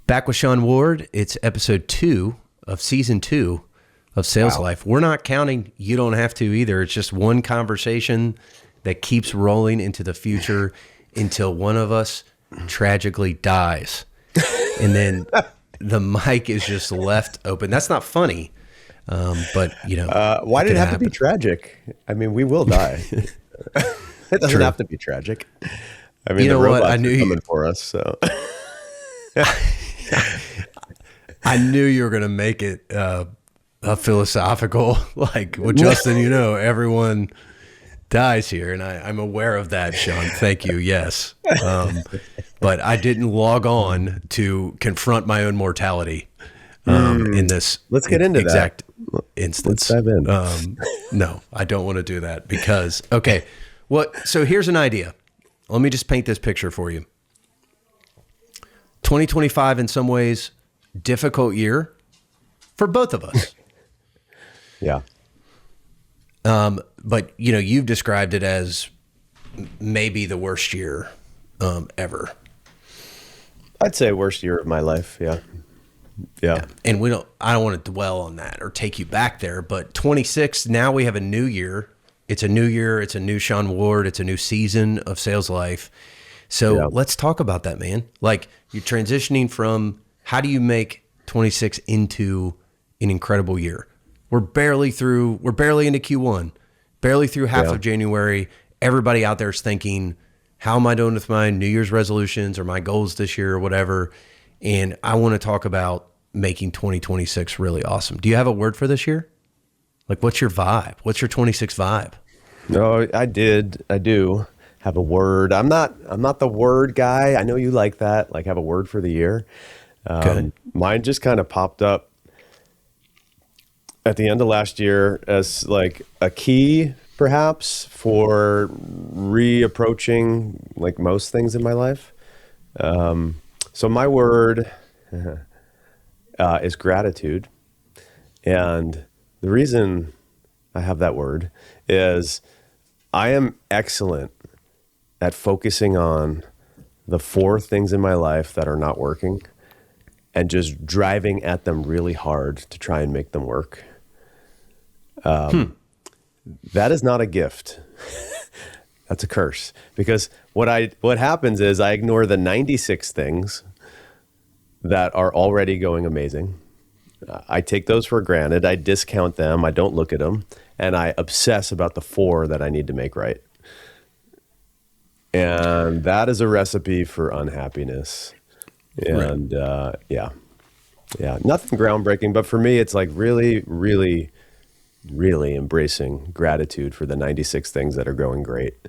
Back with Sean Ward. It's episode 2 of season 2 of Sales Life. We're not counting. You don't have to either. It's just one conversation that keeps rolling into the future until one of us tragically dies. And then the mic is just left open. That's not funny. But you know, why did it have to be tragic? I mean, we will die. It doesn't have to be tragic. I mean, you know the robots are coming for us, so. I knew you were going to make it a philosophical, like, well, Justin, you know, everyone dies here. And I'm aware of that, Sean. Thank you. Yes. But I didn't log on to confront my own mortality in this Let's get into exact that. instance. Let's dive in. No, I don't want to do that because, okay. So here's an idea. Let me just paint this picture for you. 2025 in some ways, difficult year for both of us. Yeah. But you know, you've described it as maybe the worst year ever. I'd say worst year of my life. Yeah. And I don't want to dwell on that or take you back there, but 26, now we have a new year. It's a new year. It's a new Sean Ward. It's a new season of Sales Life. So let's talk about that, man. Like, you're transitioning from how do you make 26 into an incredible year? We're barely into Q1, barely through half of January. Everybody out there is thinking, how am I doing with my New Year's resolutions or my goals this year or whatever? And I want to talk about making 2026 really awesome. Do you have a word for this year? Like, what's your vibe? What's your 26 vibe? No, I do have a word. I'm not the word guy. I know you like that. Like, have a word for the year. Mine just kind of popped up at the end of last year as like a key, perhaps, for reapproaching like most things in my life. So my word is gratitude. And the reason I have that word is I am excellent at focusing on the 4 things in my life that are not working and just driving at them really hard to try and make them work. That is not a gift. That's a curse, because what happens is I ignore the 96 things that are already going amazing. I take those for granted. I discount them. I don't look at them, and I obsess about the 4 that I need to make right. And that is a recipe for unhappiness. And nothing groundbreaking, but for me, it's like really, really, really embracing gratitude for the 96 things that are going great.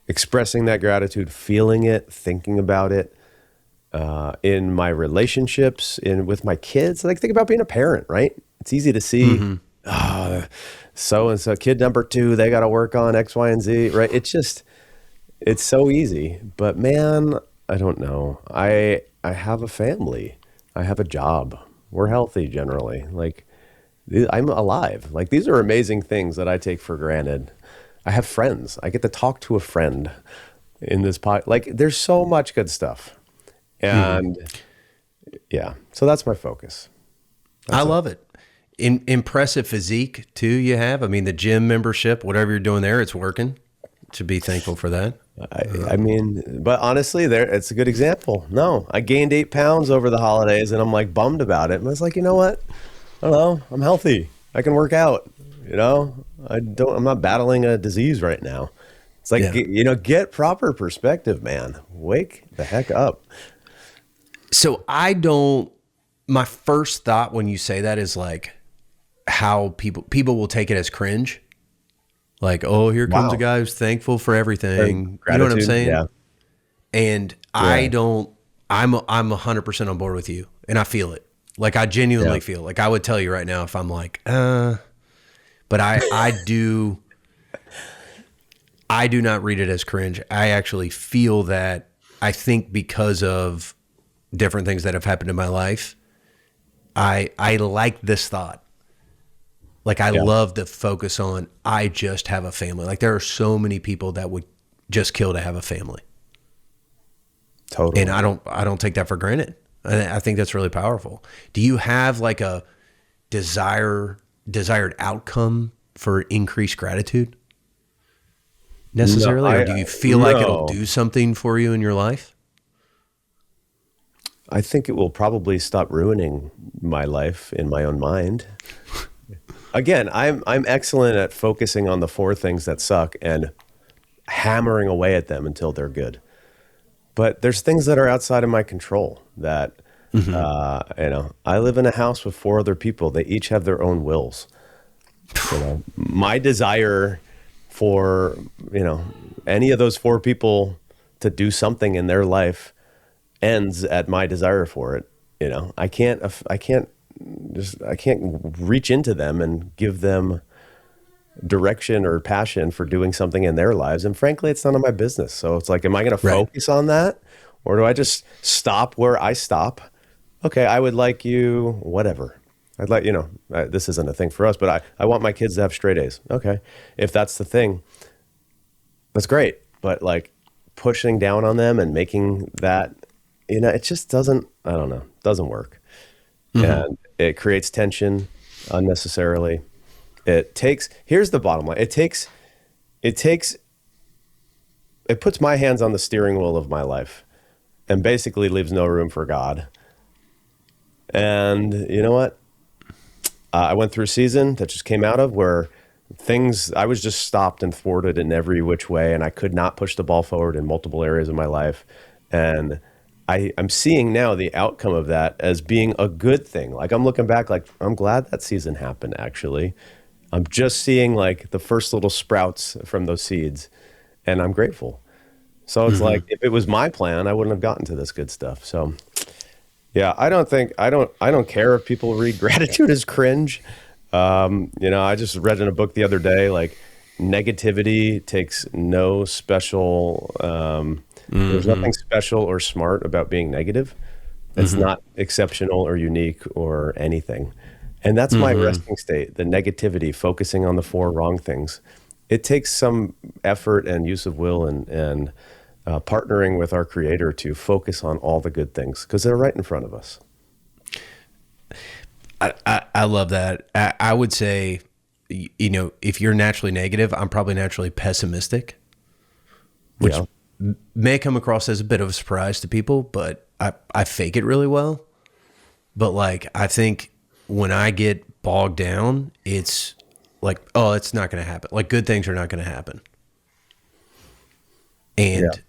Expressing that gratitude, feeling it, thinking about it, in my relationships, with my kids. Like, think about being a parent, right? It's easy to see, so-and-so, kid number 2, they got to work on X, Y, and Z, right? It's so easy, but man, I don't know. I have a family. I have a job. We're healthy generally. Like, I'm alive. Like, these are amazing things that I take for granted. I have friends. I get to talk to a friend in this like, there's so much good stuff. And so that's my focus. I love it. Impressive physique too you have. I mean, the gym membership, whatever you're doing there, it's working. Should be thankful for that. I mean, but honestly, it's a good example. No, I gained 8 pounds over the holidays and I'm like bummed about it. And I was like, you know what? I don't know. I'm healthy. I can work out, you know, I'm not battling a disease right now. It's like, get proper perspective, man. Wake the heck up. So my first thought when you say that is like how people will take it as cringe. Like, oh, here comes a guy who's thankful for everything. You know what I'm saying? Yeah. And I'm 100% on board with you, and I feel it. Like, I genuinely feel like I would tell you right now if I'm like, but I do not read it as cringe. I actually feel that. I think because of different things that have happened in my life, I like this thought. Like, I love the focus on, I just have a family. Like, there are so many people that would just kill to have a family. Totally. And I don't take that for granted. I think that's really powerful. Do you have like a desired outcome for increased gratitude necessarily? No, Or do you feel like it'll no. do something for you in your life? I think it will probably stop ruining my life in my own mind. Again, I'm excellent at focusing on the 4 things that suck and hammering away at them until they're good. But there's things that are outside of my control that, I live in a house with 4 other people. They each have their own wills. My desire for, any of those 4 people to do something in their life ends at my desire for it. I can't reach into them and give them direction or passion for doing something in their lives. And frankly, it's none of my business. So it's like, am I going to focus on that? Or do I just stop where I stop? Okay, I would like you, whatever. I'd like, this isn't a thing for us, but I want my kids to have straight A's. Okay. If that's the thing, that's great. But like pushing down on them and making that, it just doesn't work. And it creates tension unnecessarily. Here's the bottom line. It puts my hands on the steering wheel of my life and basically leaves no room for God. And you know what? I went through a season that just came out of where I was just stopped and thwarted in every which way, and I could not push the ball forward in multiple areas of my life. And I'm seeing now the outcome of that as being a good thing. Like I'm looking back, like I'm glad that season happened, actually. I'm just seeing like the first little sprouts from those seeds, and I'm grateful. So it's like, if it was my plan, I wouldn't have gotten to this good stuff. So yeah, I don't care if people read gratitude as cringe. I just read in a book the other day, like negativity takes no special, there's nothing special or smart about being negative. It's not exceptional or unique or anything. And that's my resting state, the negativity, focusing on the 4 wrong things. It takes some effort and use of will and partnering with our Creator to focus on all the good things because they're right in front of us. I love that. I would say, if you're naturally negative, I'm probably naturally pessimistic, which may come across as a bit of a surprise to people, but I fake it really well. But like, I think when I get bogged down, it's like, oh, it's not going to happen. Like good things are not going to happen. And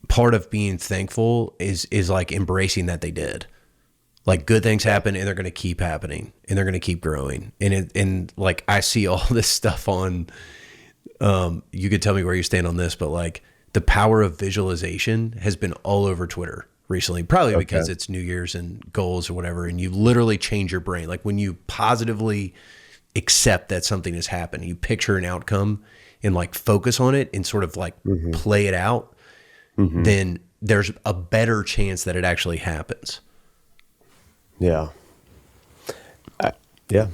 part of being thankful is like embracing that they did. Like good things happen and they're going to keep happening and they're going to keep growing. And like, I see all this stuff on, you could tell me where you stand on this, but like the power of visualization has been all over Twitter recently, probably because it's New Year's and goals or whatever. And you literally change your brain. Like when you positively accept that something has happened, you picture an outcome and like focus on it and sort of like play it out, then there's a better chance that it actually happens. Yeah. Yeah.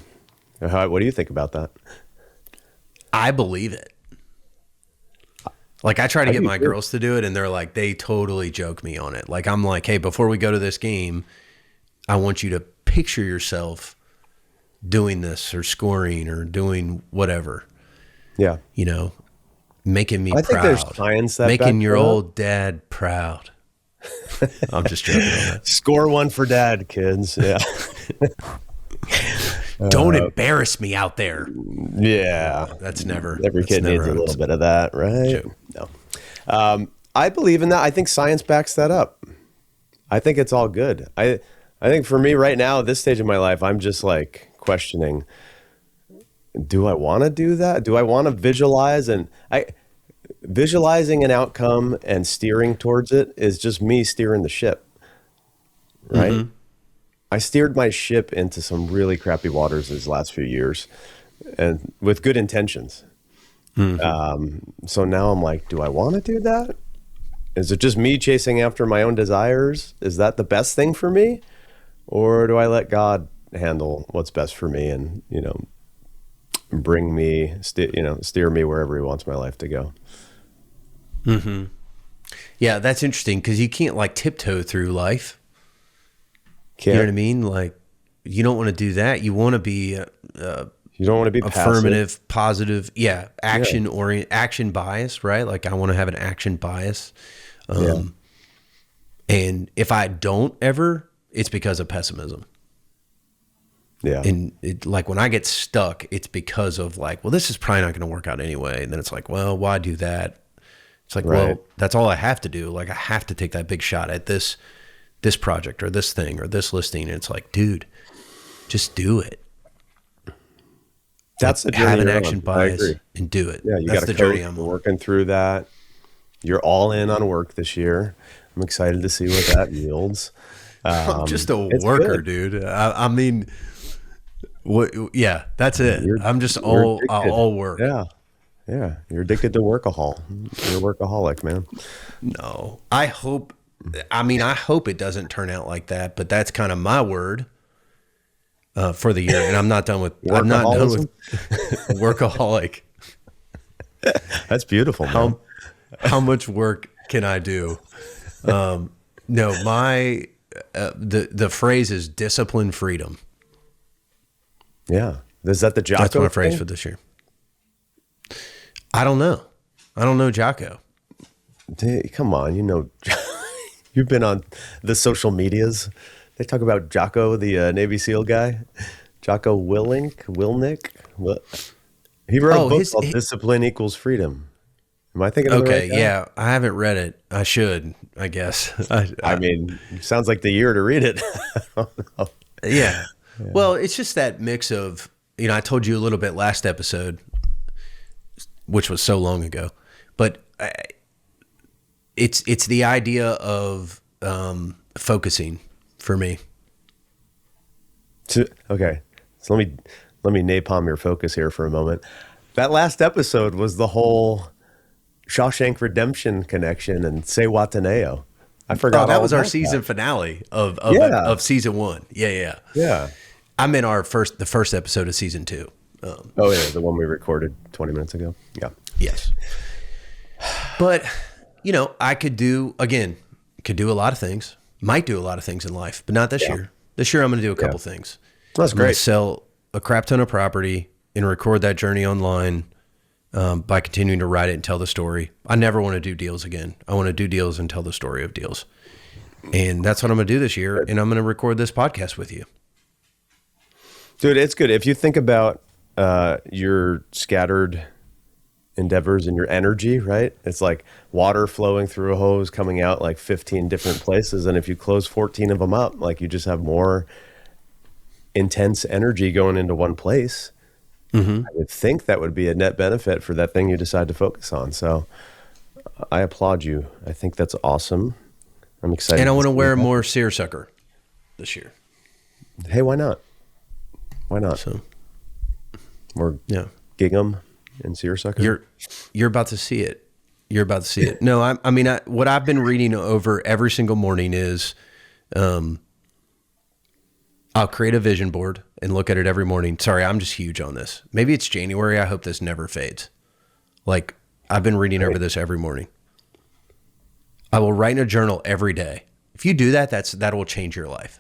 What do you think about that? I believe it. Like I try to get my girls to do it and they're like, they totally joke me on it. Like I'm like, hey, before we go to this game, I want you to picture yourself doing this or scoring or doing whatever. Yeah. Making me proud. I think there's science that making your old dad proud. I'm just joking on that. Score one for dad, kids. Yeah. Don't embarrass me out there. Yeah. That's never. Every kid needs a little bit of that, right? No. I believe in that. I think science backs that up. I think it's all good. I think for me right now, at this stage of my life, I'm just like questioning, do I want to do that? Do I want to visualize? And visualizing an outcome and steering towards it is just me steering the ship, right? I steered my ship into some really crappy waters these last few years and with good intentions. So now I'm like, do I want to do that? Is it just me chasing after my own desires? Is that the best thing for me? Or do I let God handle what's best for me and, bring me, steer me wherever he wants my life to go? Yeah, that's interesting because you can't like tiptoe through life. You know what I mean? Like, you don't want to do that. You want to be You don't want to be affirmative, passive. positive. Yeah, action bias, right? Like, I want to have an action bias. And if I don't ever, it's because of pessimism. Yeah. And like when I get stuck, it's because of like, well, this is probably not going to work out anyway. And then it's like, well, why do that? It's like, well, that's all I have to do. Like, I have to take that big shot at this project or this thing or this listing. And it's like, dude, just do it. That's like, the journey. Have an action bias and do it. Yeah, you that's got the to journey I'm working through that. You're all in on work this year. I'm excited to see what that yields. I'm just a worker, dude. I mean, what? Yeah, that's it. I'm just all work. Yeah. Yeah. You're addicted to workahol. You're a workaholic, man. No, I hope it doesn't turn out like that, but that's kind of my word for the year. And I'm not done with workaholic. That's beautiful, man. How much work can I do? No, the phrase is discipline freedom. Yeah. Is that the Jocko? That's my phrase for this year. I don't know Jocko. Come on, you've been on the social medias. They talk about Jocko, the Navy SEAL guy, Jocko Willink. He wrote a book called "Discipline Equals Freedom." Am I thinking of the right guy? Yeah, I haven't read it. I should, I guess. I mean, it sounds like the year to read it. Yeah. Well, it's just that mix of, I told you a little bit last episode, which was so long ago, but it's the idea of focusing for me. Okay, so let me napalm your focus here for a moment. That last episode was the whole Shawshank Redemption connection and Say Wataneo. I forgot. That was our season finale of season 1. Yeah. I meant the first episode of season 2. The one we recorded 20 minutes ago. Yeah. Yes. But, I could do a lot of things, might do a lot of things in life, but not this year. This year, I'm going to do a couple things. That's great. Sell a crap ton of property and record that journey online by continuing to write it and tell the story. I never want to do deals again. I want to do deals and tell the story of deals. And that's what I'm going to do this year. And I'm going to record this podcast with you. Dude, it's good. If you think about your scattered endeavors and your energy, right? It's like water flowing through a hose coming out like 15 different places. And if you close 14 of them up, like you just have more intense energy going into one place. Mm-hmm. I would think that would be a net benefit for that thing you decide to focus on. So I applaud you. I think that's awesome. I'm excited. And I want to wear more seersucker this year. Hey, why not? Why not? So, more gingham and seersucker. You're about to see it. You're about to see it. No, I mean, what I've been reading over every single morning is, I'll create a vision board and look at it every morning. Sorry, I'm just huge on this. Maybe it's January. I hope this never fades. Like, I've been reading over this every morning. I will write in a journal every day. If you do that, that will change your life.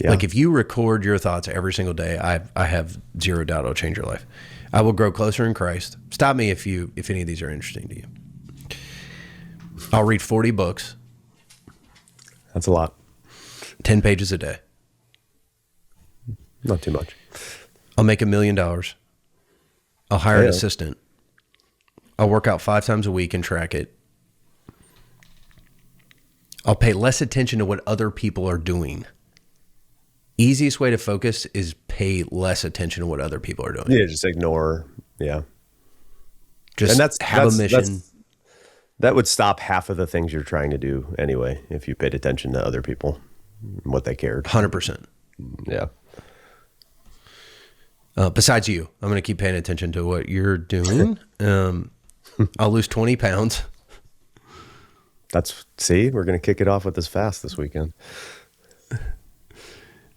Yeah. Like if you record your thoughts every single day, I have zero doubt it'll change your life. I will grow closer in Christ. Stop me if any of these are interesting to you. I'll read 40 books. That's a lot. 10 pages a day. Not too much. I'll make $1 million. I'll hire an assistant. I'll work out 5 times a week and track it. I'll pay less attention to what other people are doing. Easiest way to focus is pay less attention to what other people are doing. Yeah, just ignore. Yeah. Just have a mission. That would stop half of the things you're trying to do anyway, if you paid attention to other people and what they cared. 100%. Yeah. Besides you, I'm going to keep paying attention to what you're doing. I'll lose 20 pounds. We're going to kick it off with this fast this weekend.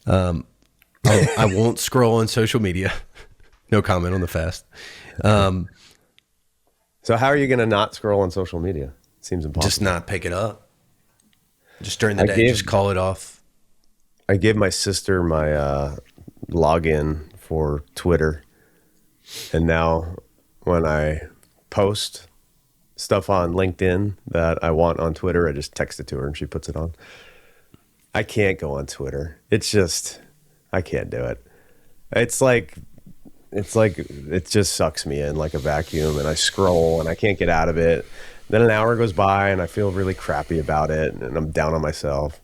I won't scroll on social media. No comment on the fast. So how are you going to not scroll on social media? Seems impossible. Just not pick it up. Just during the day, just call it off. I gave my sister my login for Twitter. And now when I post stuff on LinkedIn that I want on Twitter, I just text it to her and she puts it on. I can't go on Twitter. It's just, I can't do it. It's like it just sucks me in like a vacuum, and I scroll and I can't get out of it. Then an hour goes by and I feel really crappy about it and I'm down on myself.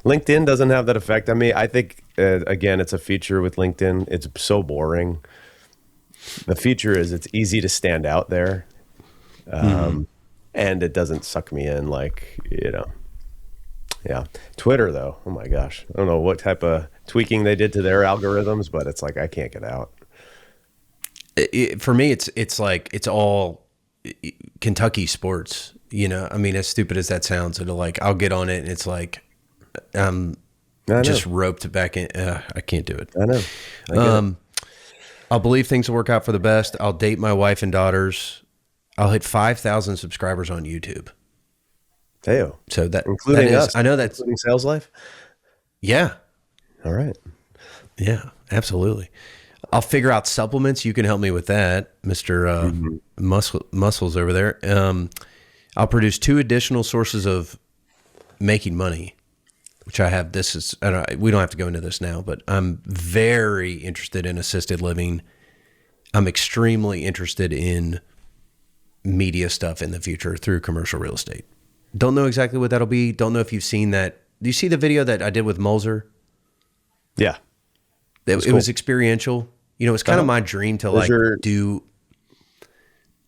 LinkedIn doesn't have that effect on me. I think, again, it's a feature with LinkedIn. It's so boring. The feature is it's easy to stand out there. And it doesn't suck me in like, yeah. Twitter though, oh my gosh. I don't know what type of tweaking they did to their algorithms, but it's like, I can't get out. For me, it's like, it's all Kentucky sports, I mean, as stupid as that sounds, I'll get on it and it's like, just roped back in. I can't do it. I know. I'll believe things will work out for the best. I'll date my wife and daughters. I'll hit 5,000 subscribers on YouTube. Hey, so including us. I know that's including Sales Life. Yeah. All right. Yeah, absolutely. I'll figure out supplements. You can help me with that, Mr. Muscles over there. I'll produce 2 additional sources of making money, which I have. We don't have to go into this now, but I'm very interested in assisted living. I'm extremely interested in media stuff in the future through commercial real estate. Don't know exactly what that'll be. Don't know if you've seen that. Do you see the video that I did with Mulzer? Yeah. It was experiential. It's kind of my dream to do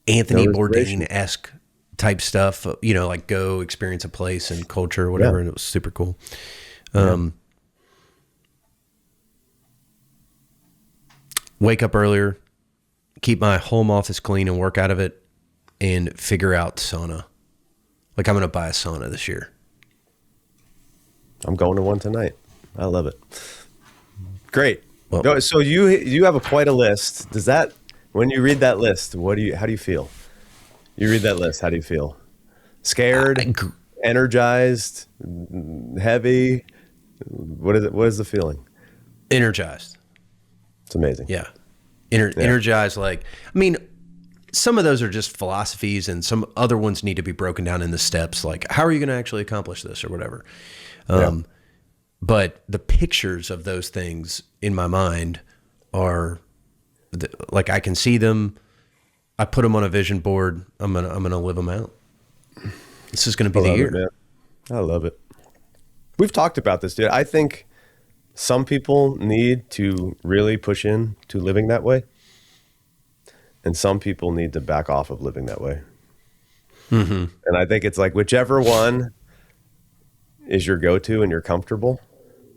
Anthony Bourdain-esque type stuff, like go experience a place and culture or whatever. Yeah. And it was super cool. Wake up earlier, keep my home office clean and work out of it, and figure out sauna. Like I'm going to buy a sauna this year. I'm going to one tonight. I love it. Great. Well, so you have quite a list. Does that, when you read that list, how do you feel? You read that list, how do you feel? Scared, energized, heavy? What is the feeling? Energized. It's amazing. Yeah. Energized. Like, I mean, some of those are just philosophies and some other ones need to be broken down into steps. Like, how are you going to actually accomplish this or whatever? But the pictures of those things in my mind are like, I can see them. I put them on a vision board. I'm gonna live them out. This is gonna be the year. Man. I love it. We've talked about this, dude. I think some people need to really push in to living that way, and some people need to back off of living that way. Mm-hmm. And I think it's like whichever one is your go-to and you're comfortable,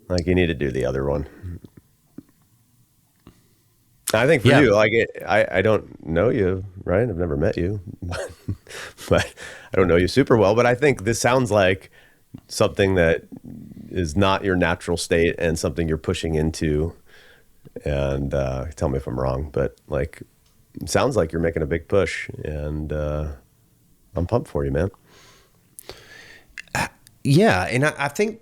like you need to do the other one. I think for you, like I don't know you, right? I've never met you, but I don't know you super well. But I think this sounds like something that is not your natural state and something you're pushing into. And tell me if I'm wrong, but like, it sounds like you're making a big push, and I'm pumped for you, man. Yeah, and I think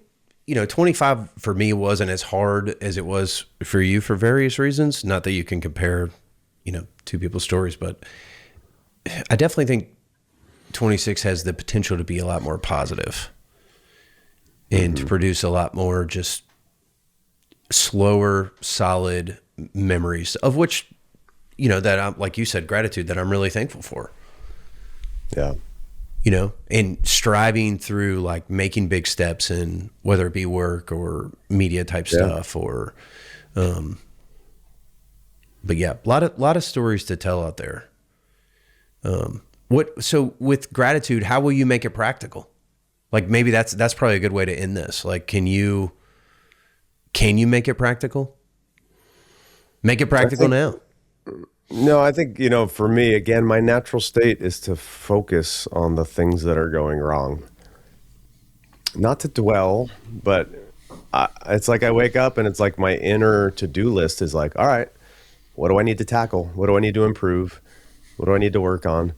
25 for me wasn't as hard as it was for you for various reasons. Not that you can compare, two people's stories, but I definitely think 26 has the potential to be a lot more positive and to produce a lot more just slower, solid memories of which, that I'm, like you said, gratitude that I'm really thankful for. Yeah. And striving through like making big steps in whether it be work or media type stuff or, but yeah, a lot of stories to tell out there. So with gratitude, how will you make it practical? Like maybe that's probably a good way to end this. Like, can you make it practical? Make it practical now. No, I think, for me, again, my natural state is to focus on the things that are going wrong. Not to dwell, but it's like I wake up and it's like my inner to-do list is like, all right, what do I need to tackle? What do I need to improve? What do I need to work on?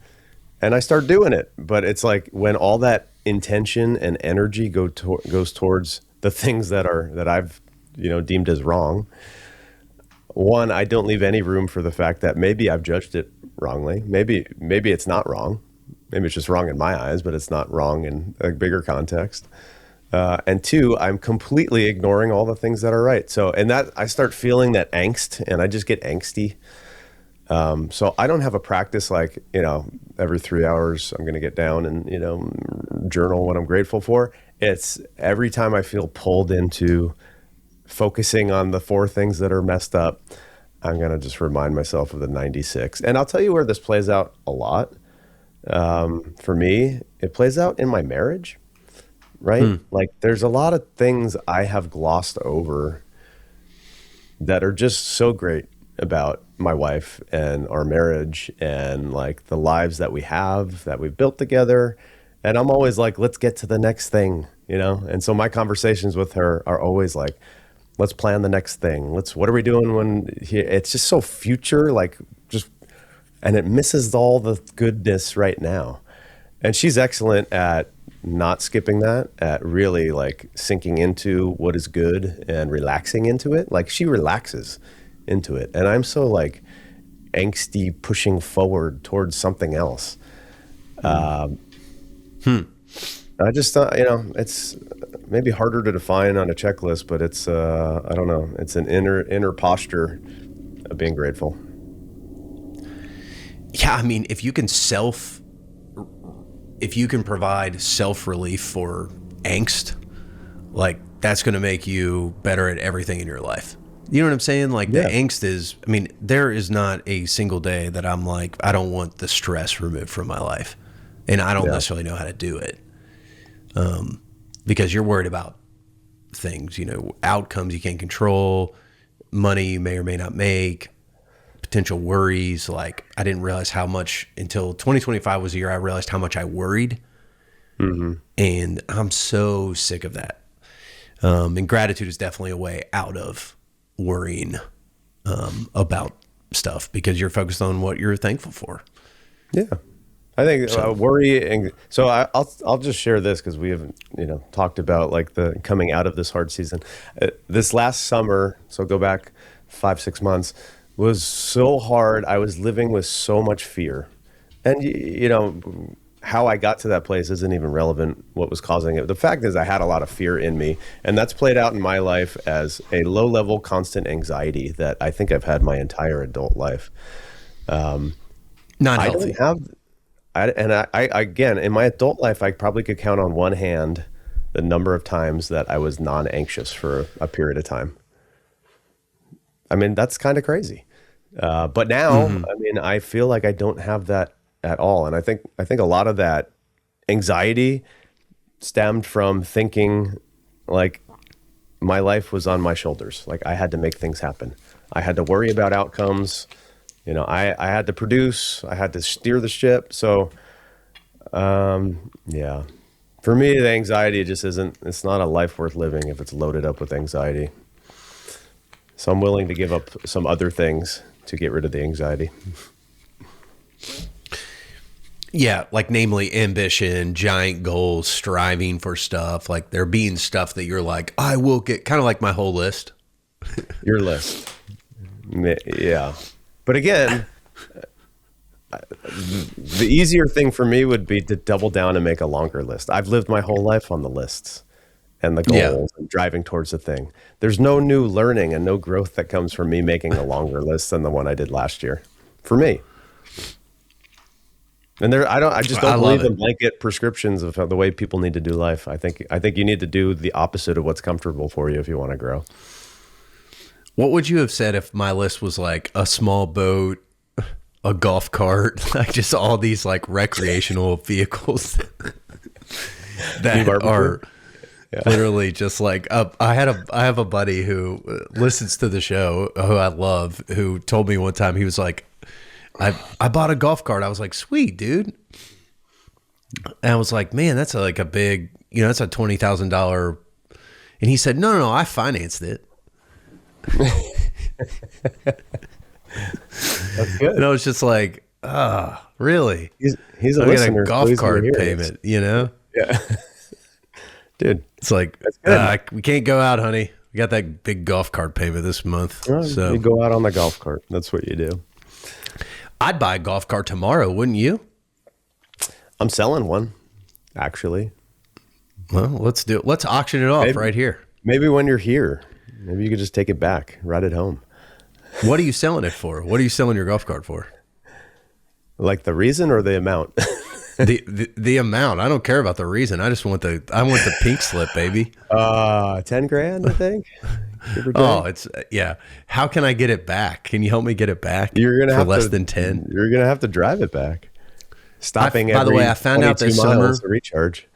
and I start doing it. But it's like when all that intention and energy goes towards the things that I've deemed as wrong. One, I don't leave any room for the fact that maybe I've judged it wrongly. Maybe it's not wrong. Maybe it's just wrong in my eyes, but it's not wrong in a bigger context. And two, I'm completely ignoring all the things that are right. So, and that I start feeling that angst, and I just get angsty. So I don't have a practice like, every 3 hours I'm going to get down and, journal what I'm grateful for. It's every time I feel pulled into focusing on the 4 things that are messed up, I'm going to just remind myself of the 96. And I'll tell you where this plays out a lot. For me, it plays out in my marriage, right? Like there's a lot of things I have glossed over that are just so great about my wife and our marriage and like the lives that we've built together. And I'm always like, let's get to the next thing, And so my conversations with her are always like, let's plan the next thing. What are we doing it's just so future, and it misses all the goodness right now. And she's excellent at not skipping that, at really like sinking into what is good and relaxing into it. Like she relaxes into it. And I'm so like angsty pushing forward towards something else. I just thought, it's maybe harder to define on a checklist, but it's, I don't know, it's an inner posture of being grateful. Yeah. I mean, if you can provide self-relief for angst, like that's going to make you better at everything in your life. You know what I'm saying? Like the angst is, I mean, there is not a single day that I'm like, I don't want the stress removed from my life. And I don't necessarily know how to do it. Because you're worried about things, outcomes you can't control, money you may or may not make, potential worries. Like I didn't realize how much until 2025 was the year I realized how much I worried. And I'm so sick of that. And gratitude is definitely a way out of worrying about stuff because you're focused on what you're thankful for. Yeah. I think worry, and so I'll just share this because we haven't talked about like the coming out of this hard season. This last summer, so go back 5-6 months, was so hard. I was living with so much fear, and how I got to that place isn't even relevant. What was causing it? The fact is, I had a lot of fear in me, and that's played out in my life as a low-level, constant anxiety that I think I've had my entire adult life. Not healthy. I again, in my adult life, I probably could count on one hand the number of times that I was non-anxious for a period of time. I mean, that's kind of crazy. But now, I mean, I feel like I don't have that at all. And I think a lot of that anxiety stemmed from thinking like my life was on my shoulders. Like I had to make things happen. I had to worry about outcomes. I had to produce, I had to steer the ship. So, for me, the anxiety just it's not a life worth living if it's loaded up with anxiety. So I'm willing to give up some other things to get rid of the anxiety. Yeah. Like namely ambition, giant goals, striving for stuff. Like there being stuff that you're like, I will get, kind of like my whole list. Your list. Yeah. But again, the easier thing for me would be to double down and make a longer list. I've lived my whole life on the lists and the goals and driving towards the thing. There's no new learning and no growth that comes from me making a longer list than the one I did last year. For me. And I just don't believe in blanket prescriptions of the way people need to do life. I think you need to do the opposite of what's comfortable for you if you want to grow. What would you have said if my list was like a small boat, a golf cart, like just all these like recreational vehicles that are literally just like I have a buddy who listens to the show, who I love, who told me one time, he was like, I bought a golf cart. I was like, sweet, dude. And I was like, man, that's like a big, that's a $20,000. And he said, no, I financed it. That's good. And I was just like, Really? He's a I get a listener. golf Please cart hear payment, you know? Yeah. Dude, It's like, that's good. we can't go out, honey. We got that big golf cart payment this month. Well, So you go out on the golf cart. That's what you do. I'd buy a golf cart tomorrow, wouldn't you? I'm selling one, actually. Well, let's do it. Let's auction it off right here. Maybe when you're here, maybe you could just take it back, ride it home. What are you selling it for? What are you selling your golf cart for? Like the reason or the amount? The amount. I don't care about the reason. I just want the pink slip, baby. 10 grand, I think. Oh, it's yeah. How can I get it back? Can you help me get it back? You're gonna for have less to, than 10. You're gonna have to drive it back. Stopping. By the way, I found out this summer to recharge.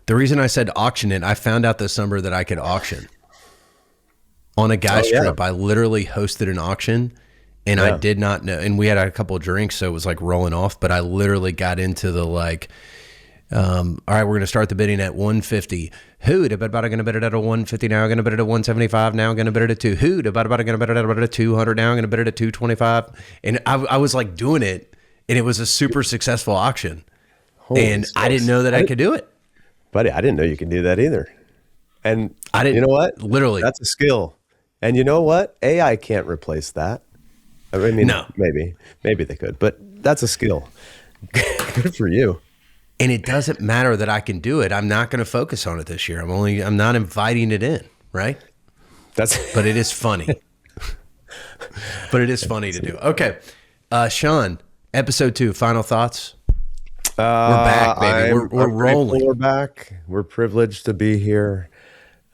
The reason I said auction it, I found out this summer that I could auction on a guy's trip. I literally hosted an auction, and I did not know. And we had a couple of drinks, so it was like rolling off. But I literally got into the like, all right, we're going to start the bidding at 150. Who? About going to bid it at a 150 now. I'm going to bid it at 175 now. I'm going to bid it at 2. Who? About going to bid it at 200 now. I'm going to bid it at 225. And I was like doing it, and it was a super successful auction. And I didn't know that I could do it. Buddy, I didn't know you could do that either. And I didn't. You know what? Literally, that's a skill. And you know what? AI can't replace that. I mean, no. maybe they could, but that's a skill. Good for you. And it doesn't matter that I can do it. I'm not going to focus on it this year. I'm not inviting it in, right? But it is funny. But it is funny to do. Okay. Sean, episode 2, final thoughts. We're back, baby. We're rolling. We're back. We're privileged to be here.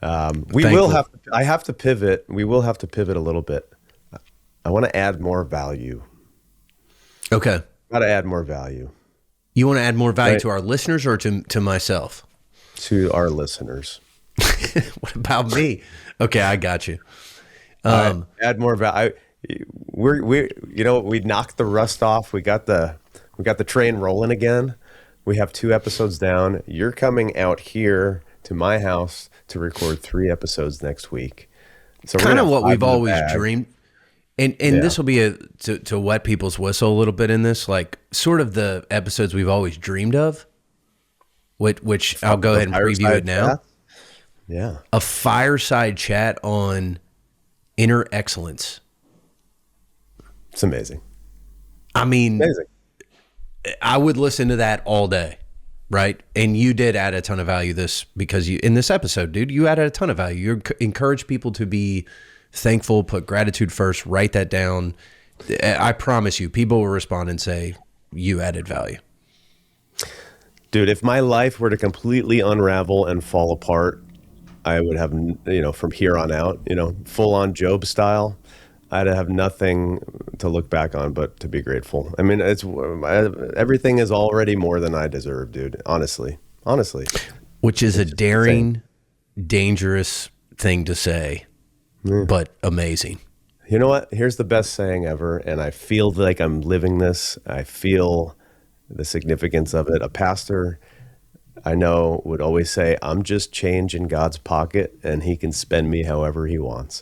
We have to pivot. We will have to pivot a little bit. I want to add more value. Okay. Got to add more value. You want to add more value to our listeners or to myself? To our listeners. What about me? Okay, I got you. Add more value. We knocked the rust off. We got the train rolling again. We have 2 episodes down. You're coming out here to my house to record 3 episodes next week. So kind of what we've always dreamed. And this will be to wet people's whistle a little bit in this, like sort of the episodes we've always dreamed of, which I'll go ahead and preview it now. Chat? Yeah. A fireside chat on inner excellence. It's amazing. I mean, amazing. I would listen to that all day, right? And you did add a ton of value because in this episode, dude, you added a ton of value. You encourage people to be thankful, put gratitude first, write that down. I promise you, people will respond and say, you added value. Dude, if my life were to completely unravel and fall apart, I would have, from here on out, full on Job style, I'd have nothing to look back on but to be grateful. I mean, everything is already more than I deserve, dude. Honestly. Which is a daring, dangerous thing to say, but amazing. You know what? Here's the best saying ever, and I feel like I'm living this. I feel the significance of it. A pastor I know would always say, I'm just change in God's pocket, and he can spend me however he wants.